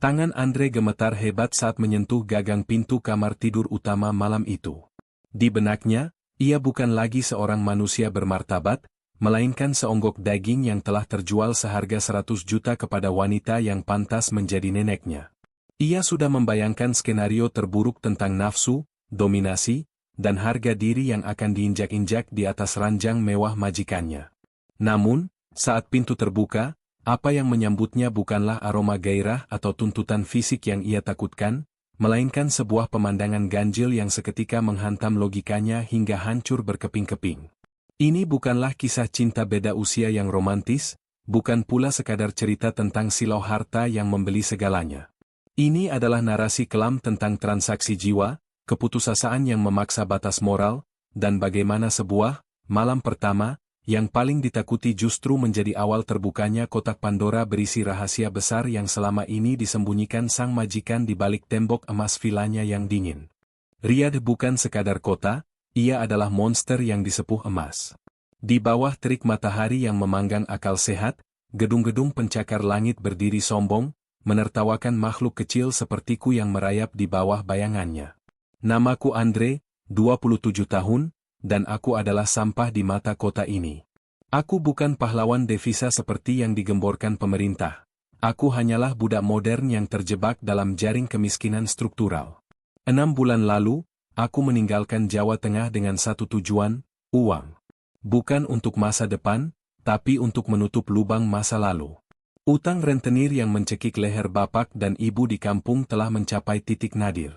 Tangan Andre gemetar hebat saat menyentuh gagang pintu kamar tidur utama malam itu. Di benaknya, ia bukan lagi seorang manusia bermartabat, melainkan seonggok daging yang telah terjual seharga 100 juta kepada wanita yang pantas menjadi neneknya. Ia sudah membayangkan skenario terburuk tentang nafsu, dominasi, dan harga diri yang akan diinjak-injak di atas ranjang mewah majikannya. Namun, saat pintu terbuka, apa yang menyambutnya bukanlah aroma gairah atau tuntutan fisik yang ia takutkan, melainkan sebuah pemandangan ganjil yang seketika menghantam logikanya hingga hancur berkeping-keping. Ini bukanlah kisah cinta beda usia yang romantis, bukan pula sekadar cerita tentang silau harta yang membeli segalanya. Ini adalah narasi kelam tentang transaksi jiwa, keputusasaan yang memaksa batas moral, dan bagaimana sebuah malam pertama yang paling ditakuti justru menjadi awal terbukanya kotak Pandora berisi rahasia besar yang selama ini disembunyikan sang majikan di balik tembok emas vilanya yang dingin. Riyadh bukan sekadar kota, ia adalah monster yang disepuh emas. Di bawah terik matahari yang memanggang akal sehat, gedung-gedung pencakar langit berdiri sombong, menertawakan makhluk kecil sepertiku yang merayap di bawah bayangannya. Namaku Andre, 27 tahun, dan aku adalah sampah di mata kota ini. Aku bukan pahlawan devisa seperti yang digemborkan pemerintah. Aku hanyalah budak modern yang terjebak dalam jaring kemiskinan struktural. 6 bulan lalu, aku meninggalkan Jawa Tengah dengan satu tujuan, uang. Bukan untuk masa depan, tapi untuk menutup lubang masa lalu. Utang rentenir yang mencekik leher bapak dan ibu di kampung telah mencapai titik nadir.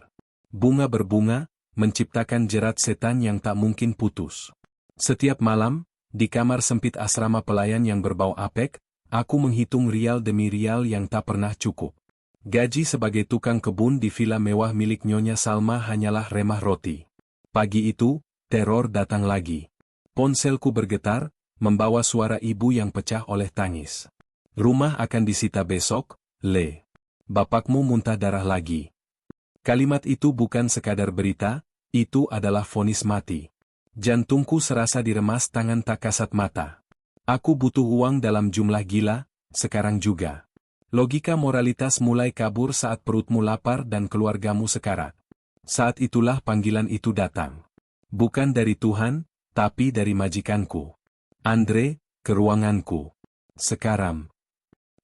Bunga berbunga, menciptakan jerat setan yang tak mungkin putus. Setiap malam, di kamar sempit asrama pelayan yang berbau apek, aku menghitung rial demi rial yang tak pernah cukup. Gaji sebagai tukang kebun di villa mewah milik Nyonya Salma hanyalah remah roti. Pagi itu, teror datang lagi. Ponselku bergetar, membawa suara ibu yang pecah oleh tangis. Rumah akan disita besok, Le. Bapakmu muntah darah lagi. Kalimat itu bukan sekadar berita, itu adalah vonis mati. Jantungku serasa diremas tangan tak kasat mata. Aku butuh uang dalam jumlah gila, sekarang juga. Logika moralitas mulai kabur saat perutmu lapar dan keluargamu sekarat. Saat itulah panggilan itu datang. Bukan dari Tuhan, tapi dari majikanku. Andre, ke ruanganku. Sekarang.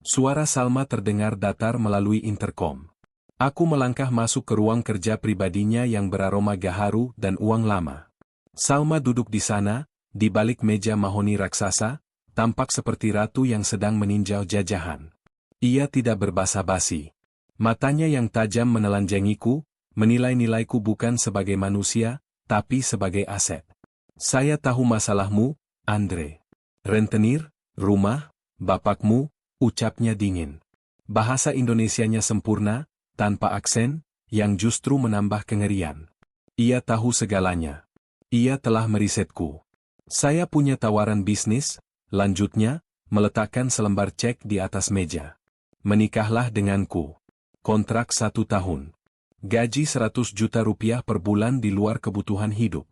Suara Salma terdengar datar melalui interkom. Aku melangkah masuk ke ruang kerja pribadinya yang beraroma gaharu dan uang lama. Salma duduk di sana, di balik meja mahoni raksasa, tampak seperti ratu yang sedang meninjau jajahan. Ia tidak berbasa-basi. Matanya yang tajam menelanjangiku, menilai-nilaiku bukan sebagai manusia, tapi sebagai aset. Saya tahu masalahmu, Andre. Rentenir, rumah, bapakmu, ucapnya dingin. Bahasa Indonesianya sempurna, tanpa aksen, yang justru menambah kengerian. Ia tahu segalanya. Ia telah merisetku. Saya punya tawaran bisnis, lanjutnya, meletakkan selembar cek di atas meja. Menikahlah denganku. Kontrak 1 tahun. Gaji 100 juta rupiah per bulan di luar kebutuhan hidup.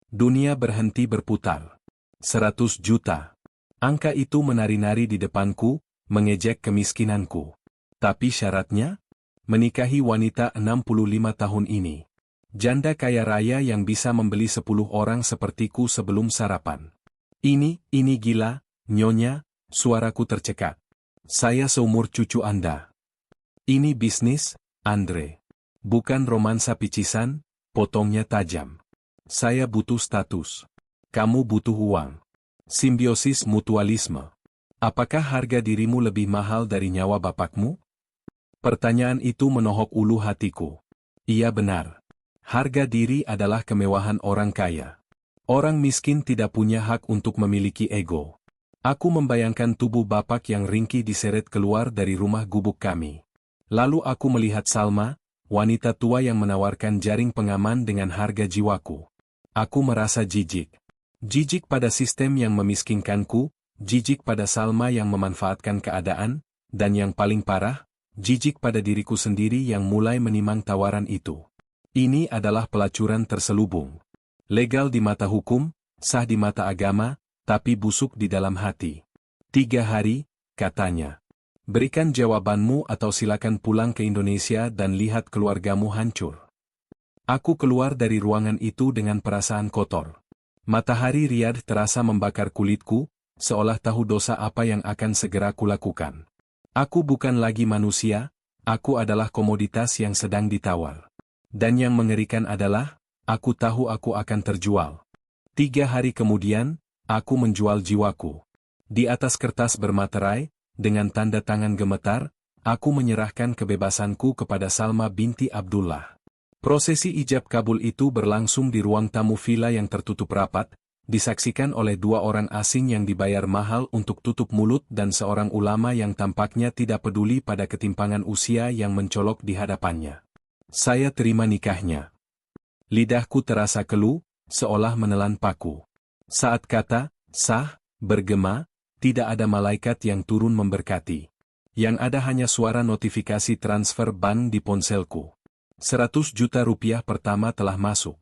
Dunia berhenti berputar. 100 juta. Angka itu menari-nari di depanku, mengejek kemiskinanku. Tapi syaratnya? Menikahi wanita 65 tahun ini. Janda kaya raya yang bisa membeli 10 orang sepertiku sebelum sarapan. Ini gila, Nyonya, suaraku tercekat. Saya seumur cucu Anda. Ini bisnis, Andre. Bukan romansa picisan, potongnya tajam. Saya butuh status. Kamu butuh uang. Simbiosis mutualisme. Apakah harga dirimu lebih mahal dari nyawa bapakmu? Pertanyaan itu menohok ulu hatiku. Iya benar. Harga diri adalah kemewahan orang kaya. Orang miskin tidak punya hak untuk memiliki ego. Aku membayangkan tubuh bapak yang ringkih diseret keluar dari rumah gubuk kami. Lalu aku melihat Salma, wanita tua yang menawarkan jaring pengaman dengan harga jiwaku. Aku merasa jijik. Jijik pada sistem yang memiskinkanku, jijik pada Salma yang memanfaatkan keadaan, dan yang paling parah, jijik pada diriku sendiri yang mulai menimang tawaran itu. Ini adalah pelacuran terselubung. Legal di mata hukum, sah di mata agama, tapi busuk di dalam hati. 3 hari, katanya. Berikan jawabanmu atau silakan pulang ke Indonesia dan lihat keluargamu hancur. Aku keluar dari ruangan itu dengan perasaan kotor. Matahari Riyadh terasa membakar kulitku, seolah tahu dosa apa yang akan segera kulakukan. Aku bukan lagi manusia, aku adalah komoditas yang sedang ditawar. Dan yang mengerikan adalah, aku tahu aku akan terjual. 3 hari kemudian, aku menjual jiwaku. Di atas kertas bermaterai, dengan tanda tangan gemetar, aku menyerahkan kebebasanku kepada Salma binti Abdullah. Prosesi ijab kabul itu berlangsung di ruang tamu villa yang tertutup rapat, disaksikan oleh 2 orang asing yang dibayar mahal untuk tutup mulut dan seorang ulama yang tampaknya tidak peduli pada ketimpangan usia yang mencolok di hadapannya. Saya terima nikahnya. Lidahku terasa keluh, seolah menelan paku. Saat kata, sah, bergema, tidak ada malaikat yang turun memberkati. Yang ada hanya suara notifikasi transfer bank di ponselku. 100 juta rupiah pertama telah masuk.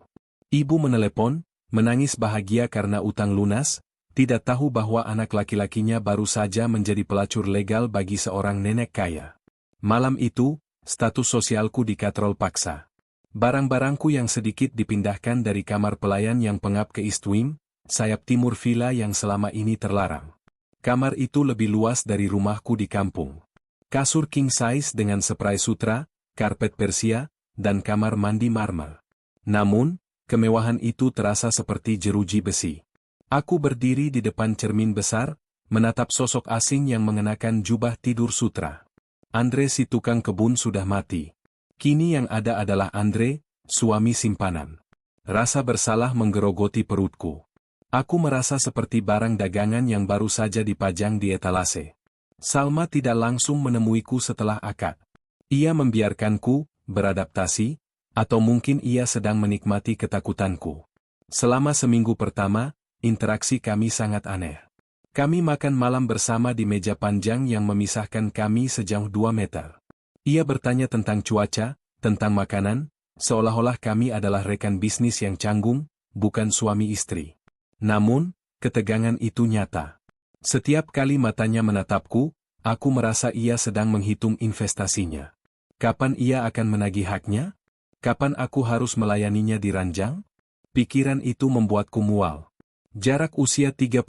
Ibu menelepon, menangis bahagia karena utang lunas, tidak tahu bahwa anak laki-lakinya baru saja menjadi pelacur legal bagi seorang nenek kaya. Malam itu, status sosialku dikatrol paksa. Barang-barangku yang sedikit dipindahkan dari kamar pelayan yang pengap ke East Wing, sayap timur villa yang selama ini terlarang. Kamar itu lebih luas dari rumahku di kampung. Kasur king size dengan spray sutra, karpet Persia, dan kamar mandi marmer. Namun, kemewahan itu terasa seperti jeruji besi. Aku berdiri di depan cermin besar, menatap sosok asing yang mengenakan jubah tidur sutra. Andre si tukang kebun sudah mati. Kini yang ada adalah Andre, suami simpanan. Rasa bersalah menggerogoti perutku. Aku merasa seperti barang dagangan yang baru saja dipajang di etalase. Salma tidak langsung menemuiku setelah akad. Ia membiarkanku beradaptasi, atau mungkin ia sedang menikmati ketakutanku. Selama seminggu pertama, interaksi kami sangat aneh. Kami makan malam bersama di meja panjang yang memisahkan kami sejauh 2 meter. Ia bertanya tentang cuaca, tentang makanan, seolah-olah kami adalah rekan bisnis yang canggung, bukan suami istri. Namun, ketegangan itu nyata. Setiap kali matanya menatapku, aku merasa ia sedang menghitung investasinya. Kapan ia akan menagih haknya? Kapan aku harus melayaninya di ranjang? Pikiran itu membuatku mual. Jarak usia 38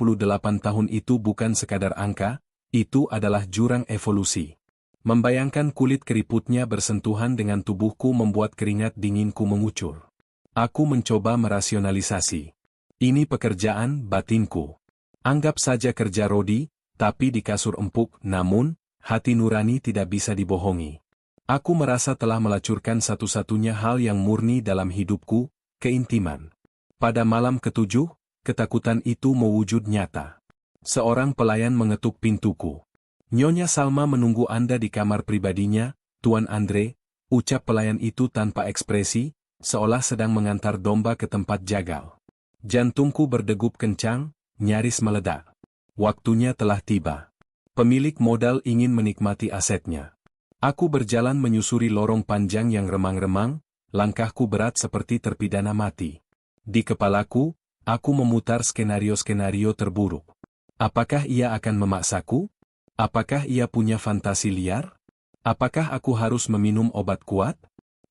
tahun itu bukan sekadar angka, itu adalah jurang evolusi. Membayangkan kulit keriputnya bersentuhan dengan tubuhku membuat keringat dinginku mengucur. Aku mencoba merasionalisasi. Ini pekerjaan batinku. Anggap saja kerja rodi, tapi di kasur empuk, namun, hati nurani tidak bisa dibohongi. Aku merasa telah melacurkan satu-satunya hal yang murni dalam hidupku, keintiman. Pada malam ke-7, ketakutan itu mewujud nyata. Seorang pelayan mengetuk pintuku. Nyonya Salma menunggu Anda di kamar pribadinya, Tuan Andre, ucap pelayan itu tanpa ekspresi, seolah sedang mengantar domba ke tempat jagal. Jantungku berdegup kencang, nyaris meledak. Waktunya telah tiba. Pemilik modal ingin menikmati asetnya. Aku berjalan menyusuri lorong panjang yang remang-remang, langkahku berat seperti terpidana mati. Di kepalaku, aku memutar skenario-skenario terburuk. Apakah ia akan memaksaku? Apakah ia punya fantasi liar? Apakah aku harus meminum obat kuat?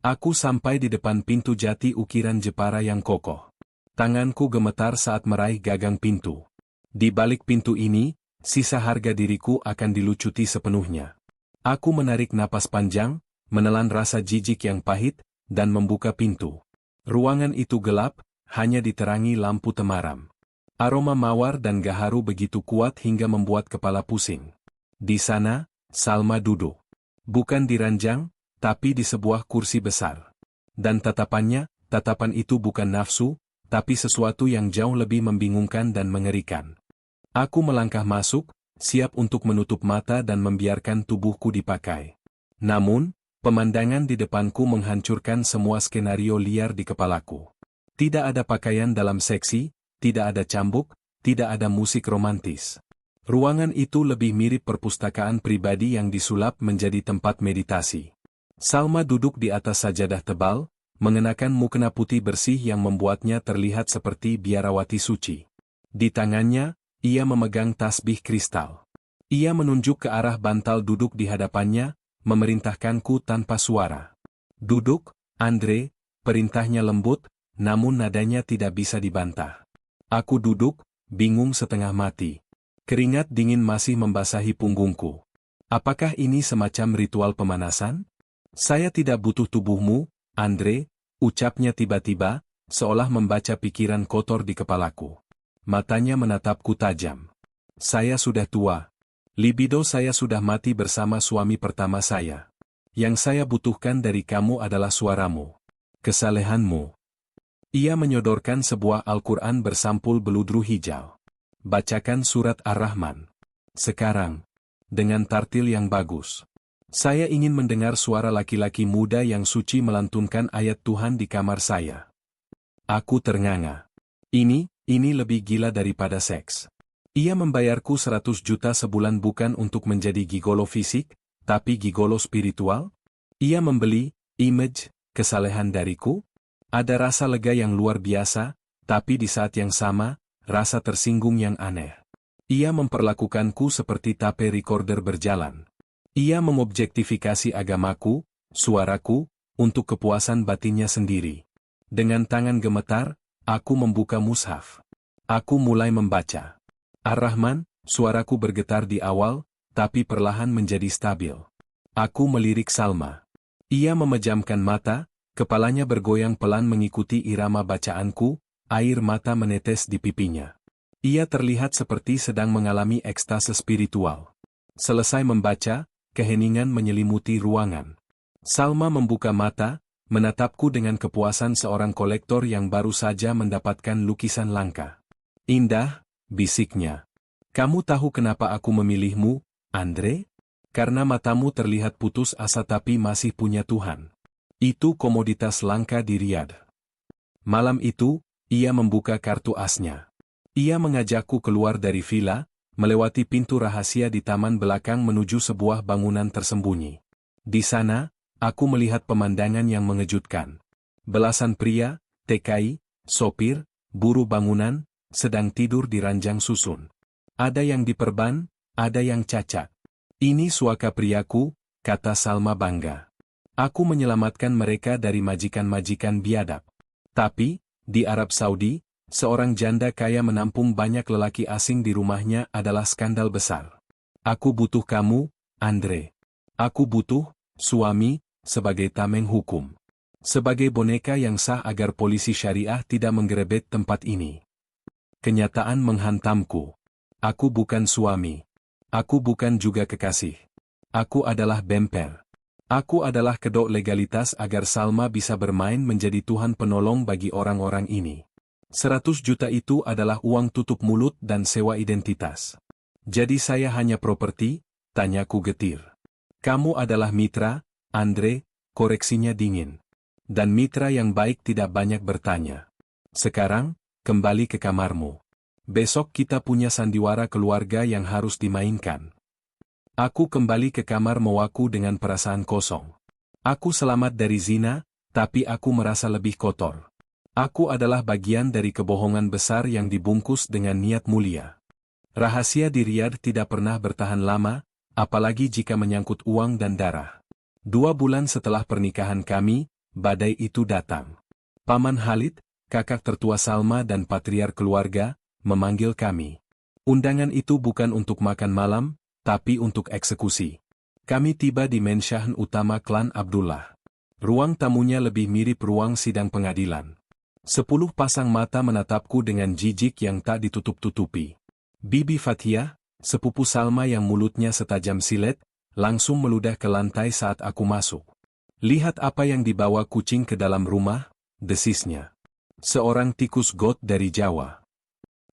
Aku sampai di depan pintu jati ukiran Jepara yang kokoh. Tanganku gemetar saat meraih gagang pintu. Di balik pintu ini, sisa harga diriku akan dilucuti sepenuhnya. Aku menarik napas panjang, menelan rasa jijik yang pahit, dan membuka pintu. Ruangan itu gelap, hanya diterangi lampu temaram. Aroma mawar dan gaharu begitu kuat hingga membuat kepala pusing. Di sana, Salma duduk. Bukan di ranjang, tapi di sebuah kursi besar. Dan tatapan itu bukan nafsu, tapi sesuatu yang jauh lebih membingungkan dan mengerikan. Aku melangkah masuk, siap untuk menutup mata dan membiarkan tubuhku dipakai. Namun, pemandangan di depanku menghancurkan semua skenario liar di kepalaku. Tidak ada pakaian dalam seksi, tidak ada cambuk, tidak ada musik romantis. Ruangan itu lebih mirip perpustakaan pribadi yang disulap menjadi tempat meditasi. Salma duduk di atas sajadah tebal, mengenakan mukena putih bersih yang membuatnya terlihat seperti biarawati suci. Di tangannya, ia memegang tasbih kristal. Ia menunjuk ke arah bantal duduk di hadapannya, memerintahkanku tanpa suara. Duduk, Andre, perintahnya lembut, namun nadanya tidak bisa dibantah. Aku duduk, bingung setengah mati. Keringat dingin masih membasahi punggungku. Apakah ini semacam ritual pemanasan? Saya tidak butuh tubuhmu, Andre, ucapnya tiba-tiba, seolah membaca pikiran kotor di kepalaku. Matanya menatapku tajam. Saya sudah tua. Libido saya sudah mati bersama suami pertama saya. Yang saya butuhkan dari kamu adalah suaramu. Kesalehanmu. Ia menyodorkan sebuah Al-Quran bersampul beludru hijau. Bacakan surat Ar-Rahman. Sekarang. Dengan tartil yang bagus. Saya ingin mendengar suara laki-laki muda yang suci melantunkan ayat Tuhan di kamar saya. Aku ternganga. Ini lebih gila daripada seks. Ia membayarku 100 juta sebulan bukan untuk menjadi gigolo fisik, tapi gigolo spiritual? Ia membeli image kesalehan dariku? Ada rasa lega yang luar biasa, tapi di saat yang sama, rasa tersinggung yang aneh. Ia memperlakukanku seperti tape recorder berjalan. Ia mengobjektifikasi agamaku, suaraku, untuk kepuasan batinnya sendiri. Dengan tangan gemetar, aku membuka mushaf. Aku mulai membaca. Ar-Rahman, suaraku bergetar di awal, tapi perlahan menjadi stabil. Aku melirik Salma. Ia memejamkan mata, kepalanya bergoyang pelan mengikuti irama bacaanku, air mata menetes di pipinya. Ia terlihat seperti sedang mengalami ekstase spiritual. Selesai membaca, keheningan menyelimuti ruangan. Salma membuka mata, menatapku dengan kepuasan seorang kolektor yang baru saja mendapatkan lukisan langka. Indah, bisiknya. Kamu tahu kenapa aku memilihmu, Andre? Karena matamu terlihat putus asa tapi masih punya Tuhan. Itu komoditas langka di Riyadh. Malam itu, ia membuka kartu asnya. Ia mengajakku keluar dari villa, melewati pintu rahasia di taman belakang menuju sebuah bangunan tersembunyi. Di sana, aku melihat pemandangan yang mengejutkan. Belasan pria, TKI, sopir, buruh bangunan, sedang tidur di ranjang susun. Ada yang diperban, ada yang cacat. Ini suaka priaku, kata Salma bangga. Aku menyelamatkan mereka dari majikan-majikan biadab. Tapi, di Arab Saudi, seorang janda kaya menampung banyak lelaki asing di rumahnya adalah skandal besar. Aku butuh kamu, Andre. Aku butuh suami sebagai tameng hukum. Sebagai boneka yang sah agar polisi syariah tidak menggerebek tempat ini. Kenyataan menghantamku. Aku bukan suami. Aku bukan juga kekasih. Aku adalah bemper. Aku adalah kedok legalitas agar Salma bisa bermain menjadi Tuhan penolong bagi orang-orang ini. 100 juta itu adalah uang tutup mulut dan sewa identitas. Jadi saya hanya properti? Tanyaku getir. Kamu adalah mitra, Andre, koreksinya dingin. Dan mitra yang baik tidak banyak bertanya. Sekarang, kembali ke kamarmu. Besok kita punya sandiwara keluarga yang harus dimainkan. Aku kembali ke kamar mewaku dengan perasaan kosong. Aku selamat dari zina, tapi aku merasa lebih kotor. Aku adalah bagian dari kebohongan besar yang dibungkus dengan niat mulia. Rahasia di Riyadh tidak pernah bertahan lama, apalagi jika menyangkut uang dan darah. 2 bulan setelah pernikahan kami, badai itu datang. Paman Khalid, kakak tertua Salma dan patriark keluarga, memanggil kami. Undangan itu bukan untuk makan malam, tapi untuk eksekusi. Kami tiba di mensyahan utama klan Abdullah. Ruang tamunya lebih mirip ruang sidang pengadilan. 10 pasang mata menatapku dengan jijik yang tak ditutup-tutupi. Bibi Fathiyah, sepupu Salma yang mulutnya setajam silet, langsung meludah ke lantai saat aku masuk. Lihat apa yang dibawa kucing ke dalam rumah, desisnya. Seorang tikus got dari Jawa.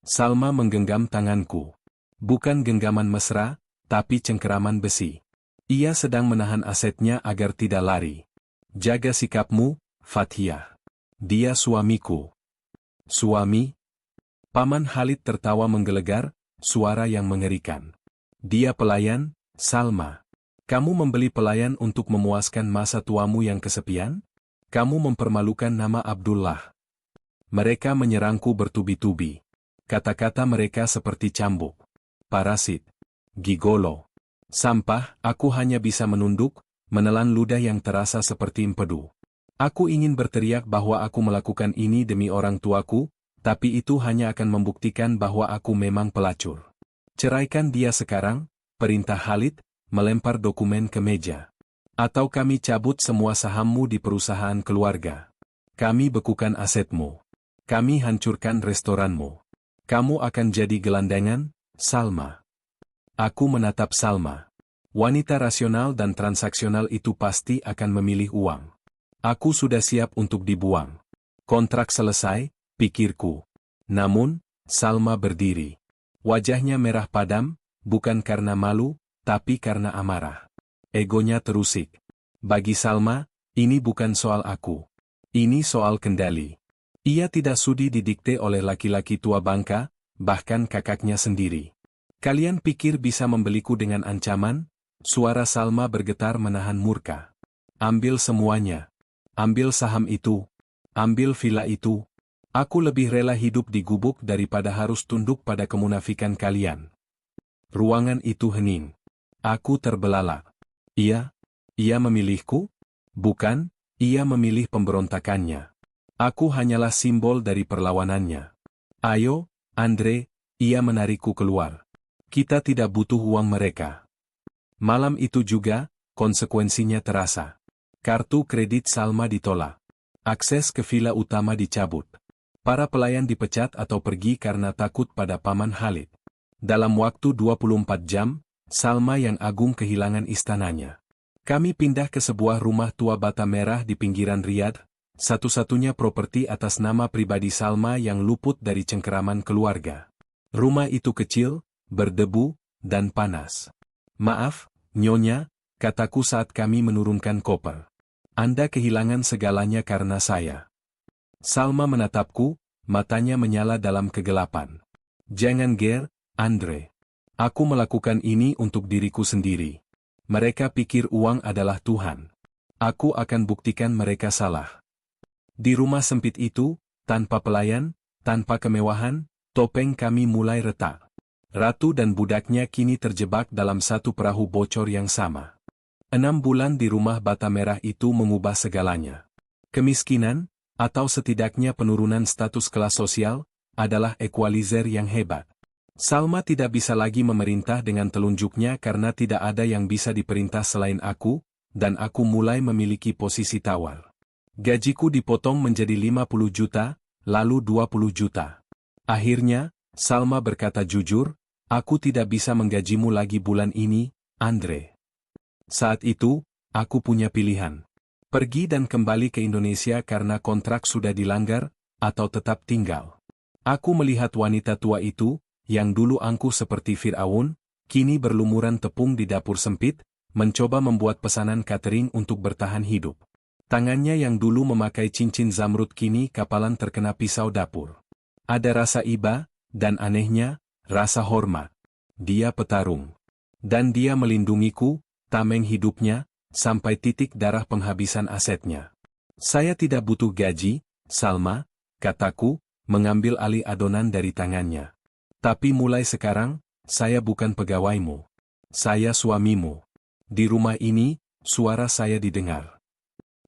Salma menggenggam tanganku. Bukan genggaman mesra, tapi cengkeraman besi. Ia sedang menahan asetnya agar tidak lari. Jaga sikapmu, Fathiyah. Dia suamiku. Suami? Paman Khalid tertawa menggelegar, suara yang mengerikan. Dia pelayan, Salma. Kamu membeli pelayan untuk memuaskan masa tuamu yang kesepian? Kamu mempermalukan nama Abdullah. Mereka menyerangku bertubi-tubi. Kata-kata mereka seperti cambuk. Parasit. Gigolo. Sampah, aku hanya bisa menunduk, menelan ludah yang terasa seperti empedu. Aku ingin berteriak bahwa aku melakukan ini demi orang tuaku, tapi itu hanya akan membuktikan bahwa aku memang pelacur. Ceraikan dia sekarang, perintah Khalid, melempar dokumen ke meja. Atau kami cabut semua sahammu di perusahaan keluarga. Kami bekukan asetmu. Kami hancurkan restoranmu. Kamu akan jadi gelandangan, Salma. Aku menatap Salma. Wanita rasional dan transaksional itu pasti akan memilih uang. Aku sudah siap untuk dibuang. Kontrak selesai, pikirku. Namun, Salma berdiri. Wajahnya merah padam, bukan karena malu, tapi karena amarah. Egonya terusik. Bagi Salma, ini bukan soal aku. Ini soal kendali. Ia tidak sudi didikte oleh laki-laki tua bangka, bahkan kakaknya sendiri. Kalian pikir bisa membeliku dengan ancaman? Suara Salma bergetar menahan murka. Ambil semuanya. Ambil saham itu. Ambil villa itu. Aku lebih rela hidup di gubuk daripada harus tunduk pada kemunafikan kalian. Ruangan itu hening. Aku terbelalak. Ia memilihku? Bukan, ia memilih pemberontakannya. Aku hanyalah simbol dari perlawanannya. Ayo, Andre, ia menarikku keluar. Kita tidak butuh uang mereka. Malam itu juga, konsekuensinya terasa. Kartu kredit Salma ditolak. Akses ke villa utama dicabut. Para pelayan dipecat atau pergi karena takut pada paman Khalid. Dalam waktu 24 jam, Salma yang agung kehilangan istananya. Kami pindah ke sebuah rumah tua bata merah di pinggiran Riyadh, satu-satunya properti atas nama pribadi Salma yang luput dari cengkeraman keluarga. Rumah itu kecil, berdebu, dan panas. Maaf, Nyonya, kataku saat kami menurunkan koper. Anda kehilangan segalanya karena saya. Salma menatapku, matanya menyala dalam kegelapan. Jangan ger, Andre. Aku melakukan ini untuk diriku sendiri. Mereka pikir uang adalah Tuhan. Aku akan buktikan mereka salah. Di rumah sempit itu, tanpa pelayan, tanpa kemewahan, topeng kami mulai retak. Ratu dan budaknya kini terjebak dalam satu perahu bocor yang sama. 6 bulan di rumah bata merah itu mengubah segalanya. Kemiskinan, atau setidaknya penurunan status kelas sosial, adalah equalizer yang hebat. Salma tidak bisa lagi memerintah dengan telunjuknya karena tidak ada yang bisa diperintah selain aku, dan aku mulai memiliki posisi tawar. Gajiku dipotong menjadi 50 juta, lalu 20 juta. Akhirnya, Salma berkata jujur, aku tidak bisa menggajimu lagi bulan ini, Andre. Saat itu, aku punya pilihan. Pergi dan kembali ke Indonesia karena kontrak sudah dilanggar, atau tetap tinggal. Aku melihat wanita tua itu, yang dulu angkuh seperti Fir'aun, kini berlumuran tepung di dapur sempit, mencoba membuat pesanan catering untuk bertahan hidup. Tangannya yang dulu memakai cincin zamrud kini kapalan terkena pisau dapur. Ada rasa iba, dan anehnya, rasa hormat. Dia petarung. Dan dia melindungiku, tameng hidupnya, sampai titik darah penghabisan asetnya. Saya tidak butuh gaji, Salma, kataku, mengambil alih adonan dari tangannya. Tapi mulai sekarang, saya bukan pegawaimu. Saya suamimu. Di rumah ini, suara saya didengar.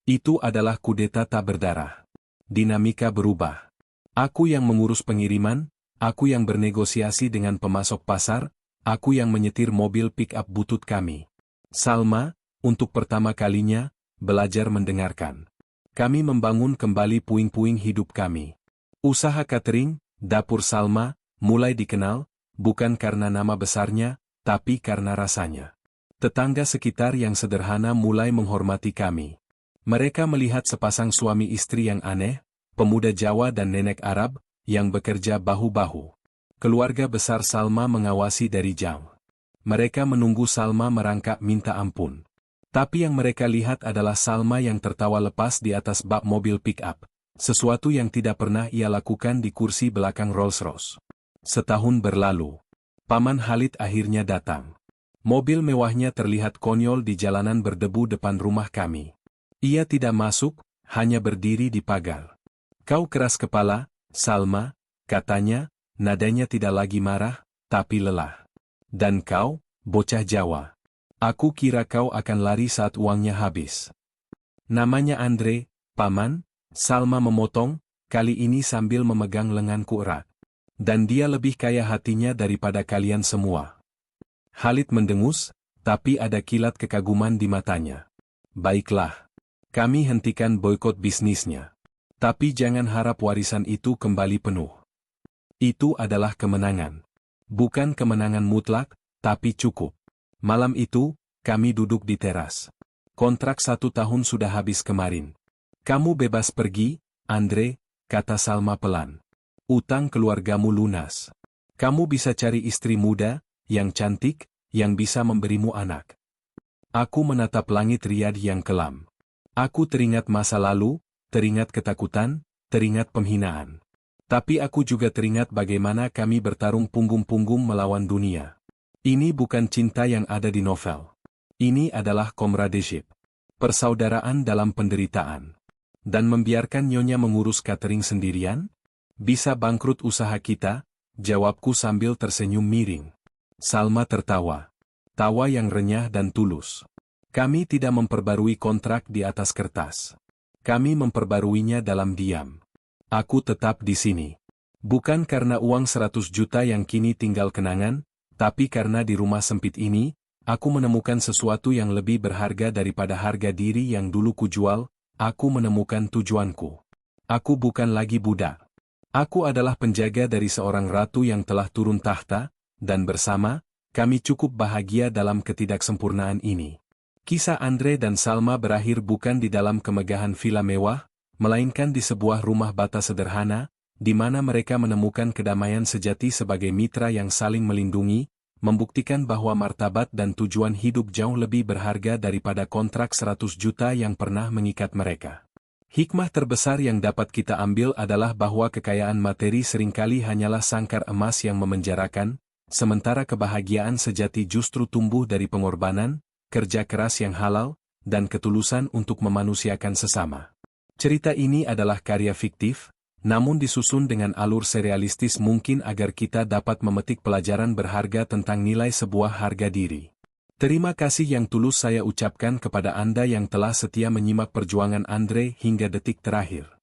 Itu adalah kudeta tak berdarah. Dinamika berubah. Aku yang mengurus pengiriman, aku yang bernegosiasi dengan pemasok pasar, aku yang menyetir mobil pick-up butut kami. Salma, untuk pertama kalinya, belajar mendengarkan. Kami membangun kembali puing-puing hidup kami. Usaha catering, dapur Salma, mulai dikenal, bukan karena nama besarnya, tapi karena rasanya. Tetangga sekitar yang sederhana mulai menghormati kami. Mereka melihat sepasang suami istri yang aneh, pemuda Jawa dan nenek Arab, yang bekerja bahu-bahu. Keluarga besar Salma mengawasi dari jauh. Mereka menunggu Salma merangkak minta ampun. Tapi yang mereka lihat adalah Salma yang tertawa lepas di atas bak mobil pick-up, sesuatu yang tidak pernah ia lakukan di kursi belakang Rolls-Royce. Setahun berlalu. Paman Khalid akhirnya datang. Mobil mewahnya terlihat konyol di jalanan berdebu depan rumah kami. Ia tidak masuk, hanya berdiri di pagar. Kau keras kepala, Salma, katanya, nadanya tidak lagi marah, tapi lelah. Dan kau, Bocah Jawa. Aku kira kau akan lari saat uangnya habis. Namanya Andre, Paman, Salma memotong, kali ini sambil memegang lenganku erat. Dan dia lebih kaya hatinya daripada kalian semua. Khalid mendengus, tapi ada kilat kekaguman di matanya. Baiklah. Kami hentikan boikot bisnisnya. Tapi jangan harap warisan itu kembali penuh. Itu adalah kemenangan. Bukan kemenangan mutlak, tapi cukup. Malam itu, kami duduk di teras. Kontrak 1 tahun sudah habis kemarin. Kamu bebas pergi, Andre, kata Salma pelan. Utang keluargamu lunas. Kamu bisa cari istri muda, yang cantik, yang bisa memberimu anak. Aku menatap langit Riyadh yang kelam. Aku teringat masa lalu, teringat ketakutan, teringat penghinaan. Tapi aku juga teringat bagaimana kami bertarung punggung-punggung melawan dunia. Ini bukan cinta yang ada di novel. Ini adalah comradeship. Persaudaraan dalam penderitaan. Dan membiarkan Nyonya mengurus catering sendirian? Bisa bangkrut usaha kita? Jawabku sambil tersenyum miring. Salma tertawa. Tawa yang renyah dan tulus. Kami tidak memperbarui kontrak di atas kertas. Kami memperbaruinya dalam diam. Aku tetap di sini. Bukan karena uang 100 juta yang kini tinggal kenangan, tapi karena di rumah sempit ini, aku menemukan sesuatu yang lebih berharga daripada harga diri yang dulu kujual, aku menemukan tujuanku. Aku bukan lagi budak. Aku adalah penjaga dari seorang ratu yang telah turun tahta, dan bersama, kami cukup bahagia dalam ketidaksempurnaan ini. Kisah Andre dan Salma berakhir bukan di dalam kemegahan villa mewah, melainkan di sebuah rumah bata sederhana, di mana mereka menemukan kedamaian sejati sebagai mitra yang saling melindungi, membuktikan bahwa martabat dan tujuan hidup jauh lebih berharga daripada kontrak 100 juta yang pernah mengikat mereka. Hikmah terbesar yang dapat kita ambil adalah bahwa kekayaan materi seringkali hanyalah sangkar emas yang memenjarakan, sementara kebahagiaan sejati justru tumbuh dari pengorbanan, kerja keras yang halal, dan ketulusan untuk memanusiakan sesama. Cerita ini adalah karya fiktif, namun disusun dengan alur serialistis mungkin agar kita dapat memetik pelajaran berharga tentang nilai sebuah harga diri. Terima kasih yang tulus saya ucapkan kepada Anda yang telah setia menyimak perjuangan Andre hingga detik terakhir.